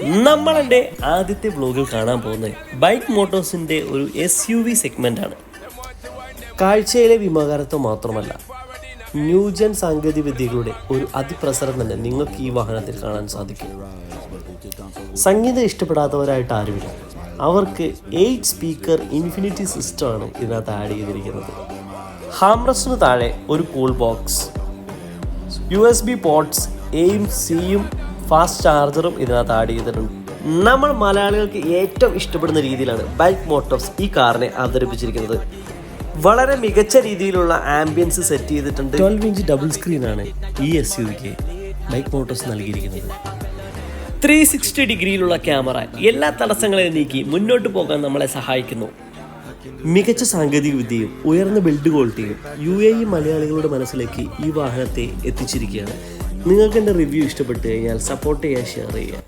നമ്മളെൻ്റെ ആദ്യത്തെ വ്ലോഗിൽ കാണാൻ പോകുന്നത് ബൈക്ക് മോട്ടോഴ്സിൻ്റെ ഒരു SUV സെഗ്മെൻ്റാണ്. കാഴ്ചയിലെ വിമാകാരത്വം മാത്രമല്ല, ന്യൂജൻ സാങ്കേതിക വിദ്യകളുടെ ഒരു അതിപ്രസരം തന്നെ നിങ്ങൾക്ക് ഈ വാഹനത്തിൽ കാണാൻ സാധിക്കും. സംഗീതം ഇഷ്ടപ്പെടാത്തവരായിട്ട് ആരുമില്ല. അവർക്ക് 8 സ്പീക്കർ ഇൻഫിനിറ്റി സിസ്റ്റമാണ് ഇതിനകത്ത് ആഡ് ചെയ്തിരിക്കുന്നത്. ഹാംറസ്റ്റിന് താഴെ ഒരു കൂൾ ബോക്സ്, USB പോർട്സ് Aയും Cയും ഫാസ്റ്റ് ചാർജറും ഇതിനകത്ത് ആഡ് ചെയ്തിട്ടുണ്ട്. നമ്മൾ മലയാളികൾക്ക് ഏറ്റവും ഇഷ്ടപ്പെടുന്ന രീതിയിലാണ് ബൈക്ക് മോട്ടോഴ്സ് ഈ കാറിനെ അവതരിപ്പിച്ചിരിക്കുന്നത്. വളരെ മികച്ച രീതിയിലുള്ള ആംബിയൻസ് സെറ്റ് ചെയ്തിട്ടുണ്ട്. 12 ഇഞ്ച് ഡബിൾ സ്ക്രീനാണ് ഈ SUVക്ക് ബൈക്ക് മോട്ടോഴ്സ് നൽകിയിരിക്കുന്നത്. 360 ഡിഗ്രിയിലുള്ള ക്യാമറ എല്ലാ തടസ്സങ്ങളെയും നീക്കി മുന്നോട്ട് പോകാൻ നമ്മളെ സഹായിക്കുന്നു. മികച്ച സാങ്കേതിക വിദ്യയും ഉയർന്ന ബിൽഡ് ക്വാളിറ്റിയും UAE മലയാളികളുടെ മനസ്സിലേക്ക് ഈ വാഹനത്തെ എത്തിച്ചിരിക്കുകയാണ്. നിങ്ങൾക്ക് എൻ്റെ റിവ്യൂ ഇഷ്ടപ്പെട്ട് കഴിഞ്ഞാൽ സപ്പോർട്ട് ചെയ്യുക, ഷെയർ ചെയ്യുക.